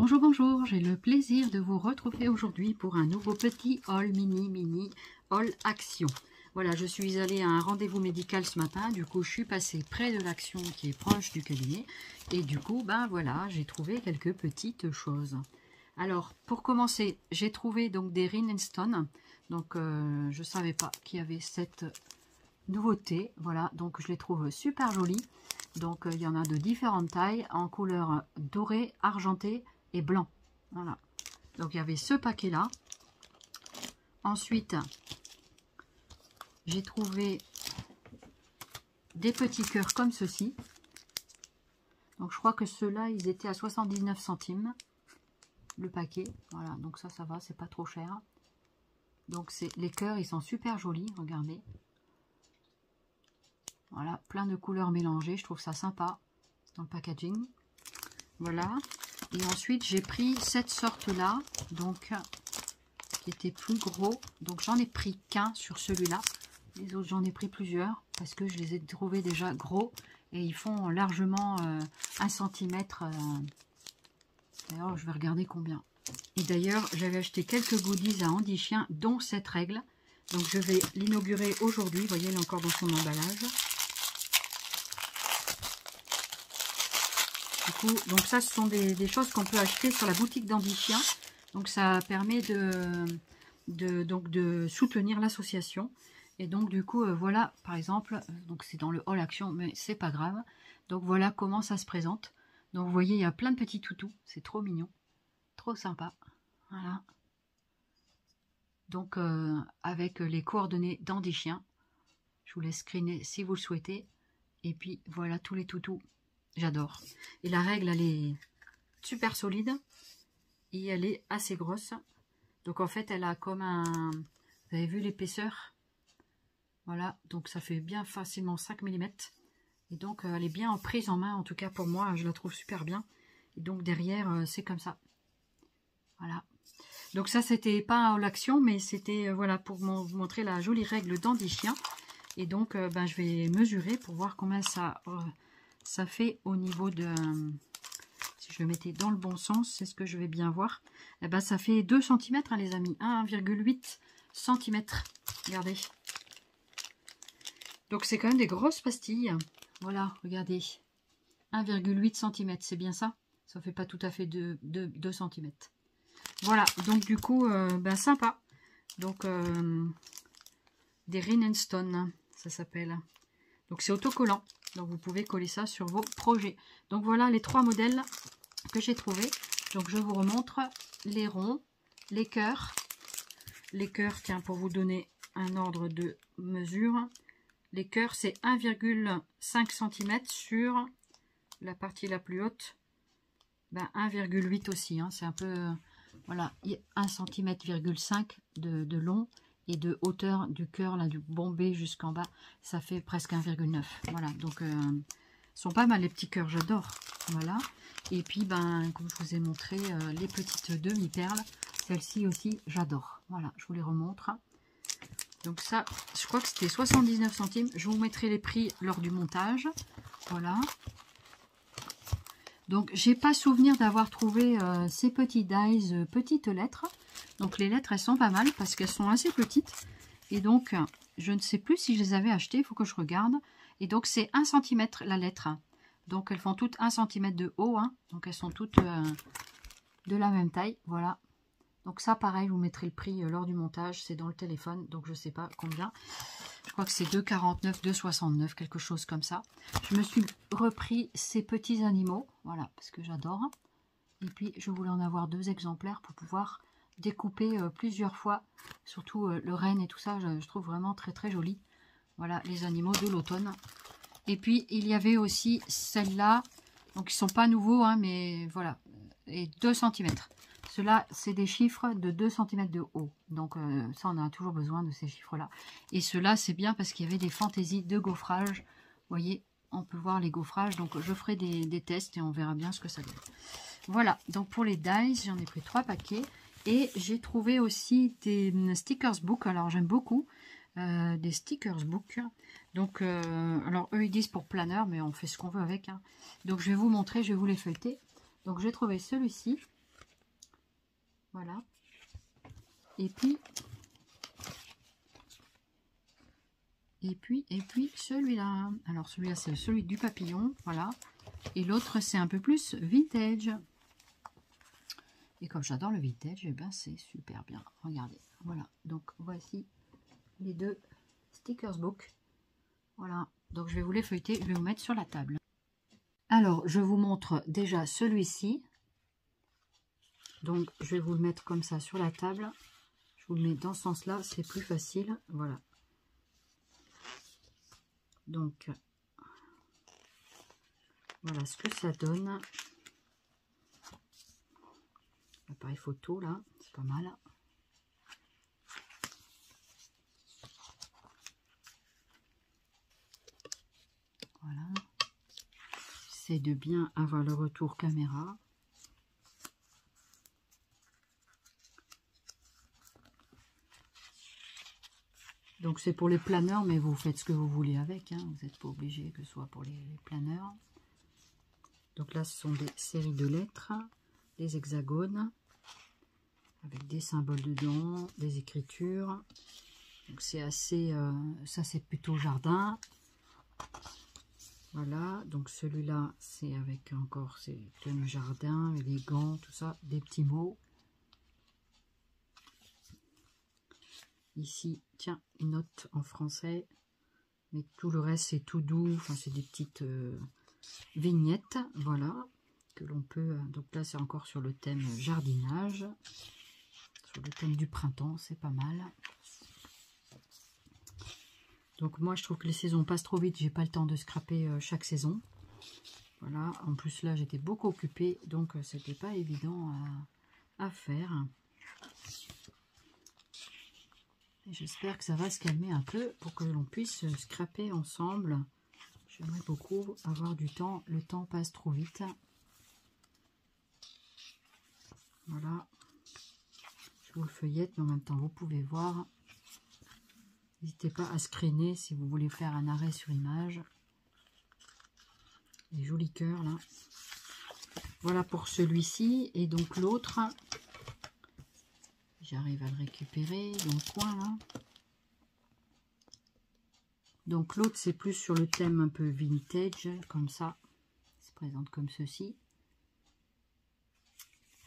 Bonjour, bonjour, j'ai le plaisir de vous retrouver aujourd'hui pour un nouveau petit haul mini haul action. Voilà, je suis allée à un rendez-vous médical ce matin, du coup je suis passée près de l'action qui est proche du cabinet et du coup, ben voilà, j'ai trouvé quelques petites choses. Alors, pour commencer, j'ai trouvé donc des Rhinstone Stone, donc je ne savais pas qu'il y avait cette nouveauté, voilà, donc je les trouve super jolies. Donc il y en a de différentes tailles en couleur dorée, argentée et blanc. Voilà. Donc il y avait ce paquet là. Ensuite, j'ai trouvé des petits cœurs comme ceci. Donc je crois que ceux-là, ils étaient à 79 centimes le paquet. Voilà, donc ça va, c'est pas trop cher. Donc les cœurs, ils sont super jolis, regardez. Voilà, plein de couleurs mélangées, je trouve ça sympa dans le packaging. Voilà. Et ensuite, j'ai pris cette sorte-là, donc qui était plus gros. Donc j'en ai pris qu'un sur celui-là. Les autres, j'en ai pris plusieurs parce que je les ai trouvés déjà gros et ils font largement 1 cm. D'ailleurs, je vais regarder combien. Et d'ailleurs, j'avais acheté quelques goodies à Andy Chien, dont cette règle. Donc je vais l'inaugurer aujourd'hui. Vous voyez, elle est encore dans son emballage. Du coup, donc ça, ce sont des choses qu'on peut acheter sur la boutique d'Andy Chien. Donc ça permet de soutenir l'association. Et donc du coup, voilà, par exemple, donc c'est dans le haul action, mais c'est pas grave. Donc voilà comment ça se présente. Donc vous voyez, il y a plein de petits toutous. C'est trop mignon, trop sympa. Voilà. Donc avec les coordonnées d'Andy Chien. Je vous laisse screener si vous le souhaitez. Et puis voilà tous les toutous. J'adore. Et la règle, elle est super solide. Et elle est assez grosse. Donc en fait, elle a comme un... Vous avez vu l'épaisseur? Voilà, donc ça fait bien facilement 5 mm. Et donc elle est bien prise en main, en tout cas pour moi, je la trouve super bien. Et donc derrière, c'est comme ça. Voilà. Donc ça, c'était pas l'action, mais c'était voilà pour vous montrer la jolie règle d'Andy Chien. Et donc, je vais mesurer pour voir combien ça fait au niveau de... si je le mettais dans le bon sens, c'est ce que je vais bien voir. Eh ben, ça fait 2 cm, hein, les amis. 1,8 cm. Regardez. Donc, c'est quand même des grosses pastilles. Voilà, regardez. 1,8 cm, c'est bien ça? Ça fait pas tout à fait 2 cm. Voilà, donc du coup, sympa. Donc, des Rhinstone Stone, ça s'appelle. Donc, c'est autocollant. Donc, vous pouvez coller ça sur vos projets. Donc, voilà les 3 modèles que j'ai trouvés. Donc, je vous remontre les ronds, les cœurs. Les cœurs, tiens, pour vous donner un ordre de mesure. Les cœurs, c'est 1,5 cm sur la partie la plus haute. 1,8 aussi. Hein, c'est un peu... voilà, 1 cm,5 de long. Et de hauteur du cœur, là, du bombé jusqu'en bas, ça fait presque 1,9. Voilà, donc sont pas mal les petits cœurs, j'adore. Voilà. Et puis, comme je vous ai montré, les petites demi-perles, celles-ci aussi, j'adore. Voilà, je vous les remontre. Donc ça, je crois que c'était 79 centimes. Je vous mettrai les prix lors du montage. Voilà. Donc, j'ai pas souvenir d'avoir trouvé ces petits dies, petites lettres. Donc, les lettres, elles sont pas mal parce qu'elles sont assez petites. Et donc, je ne sais plus si je les avais achetées. Il faut que je regarde. Et donc, c'est 1 cm la lettre. Donc, elles font toutes 1 cm de haut. Hein. Donc, elles sont toutes de la même taille. Voilà. Donc, ça, pareil, je vous mettrai le prix lors du montage. C'est dans le téléphone. Donc, je ne sais pas combien. Je crois que c'est 2,49, 2,69, quelque chose comme ça. Je me suis repris ces petits animaux, voilà, parce que j'adore. Et puis, je voulais en avoir 2 exemplaires pour pouvoir découper plusieurs fois. Surtout le renne et tout ça, je trouve vraiment très très joli. Voilà, les animaux de l'automne. Et puis, il y avait aussi celles-là. Donc, ils ne sont pas nouveaux, hein, mais voilà. Et 2 cm. Ceux-là, c'est des chiffres de 2 cm de haut. Donc, ça, on a toujours besoin de ces chiffres-là. Et ceux-là, c'est bien parce qu'il y avait des fantaisies de gaufrage. Vous voyez, on peut voir les gaufrages. Donc, je ferai des tests et on verra bien ce que ça donne. Voilà, donc pour les dies, j'en ai pris 3 paquets. Et j'ai trouvé aussi des stickers book. Alors, j'aime beaucoup des stickers book. Donc, alors, eux, ils disent pour planeur, mais on fait ce qu'on veut avec. Hein. Donc, je vais vous montrer, je vais vous les feuilleter. Donc, j'ai trouvé celui-ci. Voilà. Et puis celui-là. Alors celui-là, c'est celui du papillon. Voilà. Et l'autre, c'est un peu plus vintage. Et comme j'adore le vintage, eh ben c'est super bien. Regardez. Voilà. Donc voici les deux stickers book. Voilà. Donc je vais vous les feuilleter. Je vais vous mettre sur la table. Alors, je vous montre déjà celui-ci. Donc, je vais vous le mettre comme ça sur la table. Je vous le mets dans ce sens-là, c'est plus facile. Voilà. Donc, voilà ce que ça donne. L'appareil photo, là, c'est pas mal. Voilà. J'essaie de bien avoir le retour caméra. Donc c'est pour les planeurs, mais vous faites ce que vous voulez avec. Hein. Vous n'êtes pas obligé que ce soit pour les planeurs. Donc là, ce sont des séries de lettres, des hexagones, avec des symboles dedans, des écritures. Donc c'est assez... ça, c'est plutôt jardin. Voilà, donc celui-là, c'est avec encore, c'est thème jardin, les gants, tout ça, des petits mots. Ici, tiens, une note en français, mais tout le reste, c'est tout doux, enfin, c'est des petites vignettes, voilà, que l'on peut... donc là, c'est encore sur le thème jardinage, sur le thème du printemps, c'est pas mal. Donc moi, je trouve que les saisons passent trop vite, j'ai pas le temps de scraper chaque saison. Voilà, en plus là, j'étais beaucoup occupée, donc c'était pas évident à faire. J'espère que ça va se calmer un peu pour que l'on puisse scraper ensemble. J'aimerais beaucoup avoir du temps. Le temps passe trop vite. Voilà. Je vous le feuillette, mais en même temps, vous pouvez voir. N'hésitez pas à screener si vous voulez faire un arrêt sur image. Les jolis cœurs, là. Voilà pour celui-ci. Et donc l'autre... J'arrive à le récupérer dans le coin là. Donc l'autre c'est plus sur le thème un peu vintage, comme ça. Il se présente comme ceci.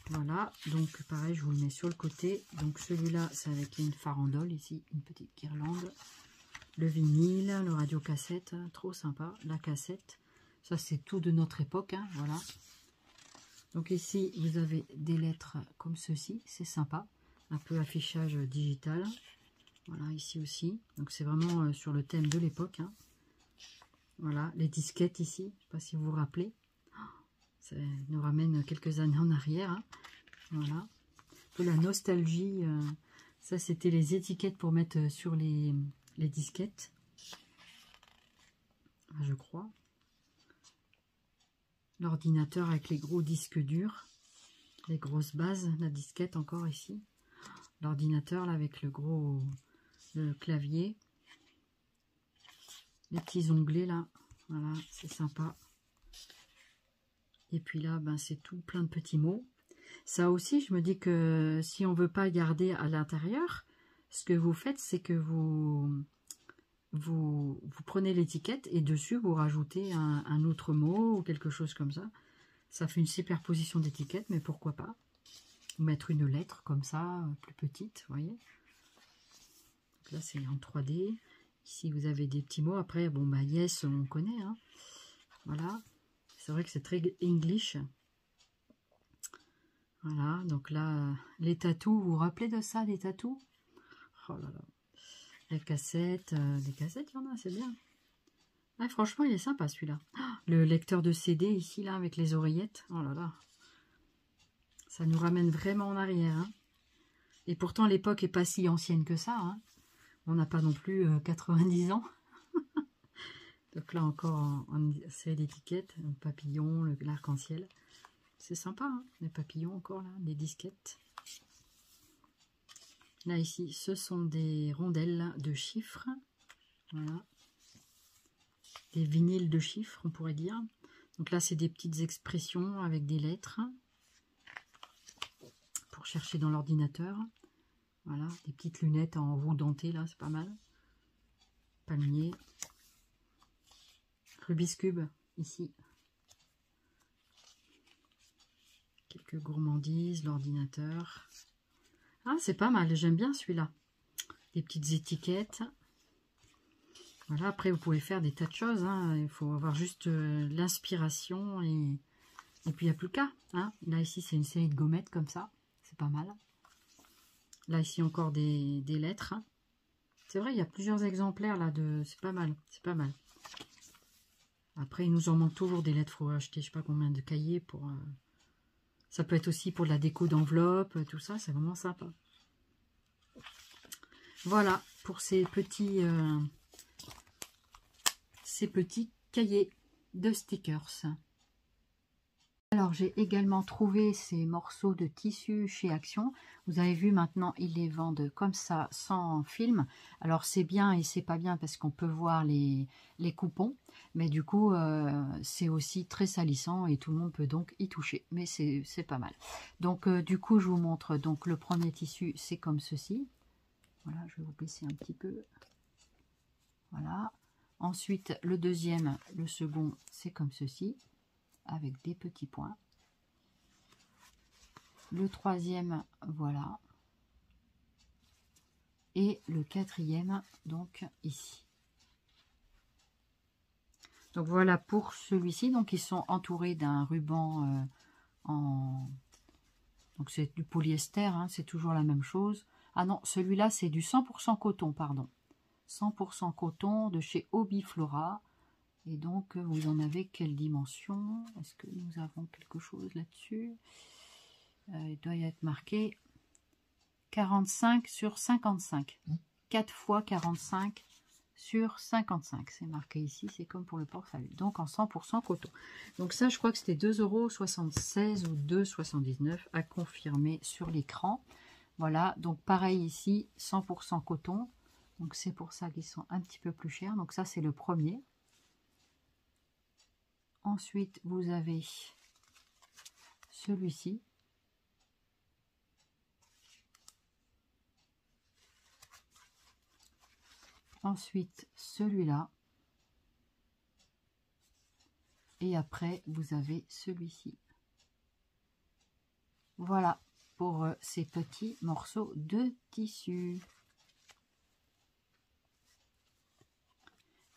Voilà, donc pareil, je vous le mets sur le côté. Donc celui-là, c'est avec une farandole ici, une petite guirlande. Le vinyle, le radio-cassette, trop sympa. La cassette, ça c'est tout de notre époque, hein, voilà. Donc ici, vous avez des lettres comme ceci, c'est sympa. Un peu affichage digital. Voilà, ici aussi. Donc c'est vraiment sur le thème de l'époque. Hein. Voilà, les disquettes ici. Je ne sais pas si vous vous rappelez. Ça nous ramène quelques années en arrière. Hein. Voilà. Un peu la nostalgie. Ça, c'était les étiquettes pour mettre sur les disquettes. Je crois. L'ordinateur avec les gros disques durs. Les grosses bases. La disquette encore ici. L'ordinateur là avec le clavier, les petits onglets là, voilà, c'est sympa. Et puis là, ben, c'est tout plein de petits mots. Ça aussi, je me dis que si on veut pas garder à l'intérieur, ce que vous faites, c'est que vous prenez l'étiquette et dessus, vous rajoutez un autre mot ou quelque chose comme ça. Ça fait une superposition d'étiquettes, mais pourquoi pas. Mettre une lettre comme ça, plus petite, vous voyez. Donc là, c'est en 3D. Ici, vous avez des petits mots. Après, bon, bah, yes, on connaît. Hein. Voilà. C'est vrai que c'est très English. Voilà. Donc là, les tatous. Vous vous rappelez de ça, les tatous? Oh là là. Les cassettes. Des cassettes, il y en a, c'est bien. Ah, franchement, il est sympa, celui-là. Le lecteur de CD, ici, là, avec les oreillettes. Oh là là. Ça nous ramène vraiment en arrière. Hein. Et pourtant, l'époque n'est pas si ancienne que ça. Hein. On n'a pas non plus 90 ans. Donc là encore, c'est l'étiquette, le papillon, l'arc-en-ciel. C'est sympa, hein, les papillons encore, là, les disquettes. Là, ici, ce sont des rondelles de chiffres. Voilà. Des vinyles de chiffres, on pourrait dire. Donc là, c'est des petites expressions avec des lettres. pour chercher dans l'ordinateur. Voilà, des petites lunettes en roue dentée, là, c'est pas mal. Palmier. Rubik's Cube, ici. Quelques gourmandises, l'ordinateur. Ah, c'est pas mal, j'aime bien celui-là. Des petites étiquettes. Voilà, après vous pouvez faire des tas de choses. Hein. Il faut avoir juste l'inspiration et puis il n'y a plus qu'à. Hein. Là, ici, c'est une série de gommettes comme ça. C'est pas mal. Là, ici, encore des lettres. Hein. C'est vrai, il y a plusieurs exemplaires là de. C'est pas mal. C'est pas mal. Après, il nous en manque toujours des lettres. Il faut acheter, je sais pas combien de cahiers pour. Ça peut être aussi pour de la déco d'enveloppe, tout ça. C'est vraiment sympa. Voilà pour ces petits cahiers de stickers. Alors, j'ai également trouvé ces morceaux de tissu chez Action. Vous avez vu, maintenant, ils les vendent comme ça, sans film. Alors, c'est bien et c'est pas bien parce qu'on peut voir les coupons. Mais du coup, c'est aussi très salissant et tout le monde peut donc y toucher. Mais c'est pas mal. Donc, du coup, je vous montre. Donc, le premier tissu, c'est comme ceci. Voilà, je vais vous baisser un petit peu. Voilà. Ensuite, le deuxième, le second, c'est comme ceci, avec des petits points. Le troisième, voilà. Et le quatrième, donc ici. Donc voilà pour celui-ci. Donc ils sont entourés d'un ruban donc c'est du polyester, hein, c'est toujours la même chose. Ah non, celui-là, c'est du 100% coton, pardon. 100% coton de chez Hobbyflora. Et donc, vous en avez quelle dimension? Est-ce que nous avons quelque chose là-dessus? Il doit y être marqué 45 sur 55. 4 fois 45 sur 55. C'est marqué ici, c'est comme pour le porte-salut. Donc, en 100% coton. Donc ça, je crois que c'était 2,76 € ou 2,79 € à confirmer sur l'écran. Voilà, donc pareil ici, 100% coton. Donc, c'est pour ça qu'ils sont un petit peu plus chers. Donc, ça, c'est le premier. Ensuite, vous avez celui-ci. Ensuite, celui-là. Et après, vous avez celui-ci. Voilà pour ces petits morceaux de tissu.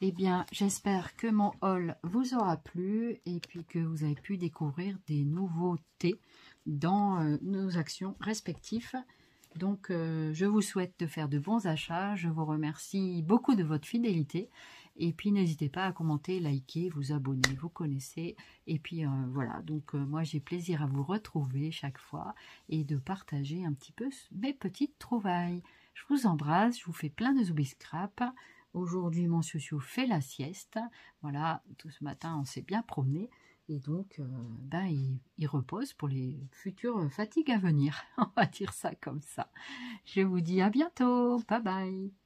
Eh bien, j'espère que mon haul vous aura plu et puis que vous avez pu découvrir des nouveautés dans nos actions respectives. Donc, je vous souhaite de faire de bons achats. Je vous remercie beaucoup de votre fidélité. Et puis, n'hésitez pas à commenter, liker, vous abonner, vous connaissez. Et puis, voilà. Donc, moi, j'ai plaisir à vous retrouver chaque fois et de partager un petit peu mes petites trouvailles. Je vous embrasse. Je vous fais plein de zoubis scrap. Aujourd'hui, mon chouchou fait la sieste. Voilà, tout ce matin, on s'est bien promené. Et donc, il repose pour les futures fatigues à venir. On va dire ça comme ça. Je vous dis à bientôt. Bye bye.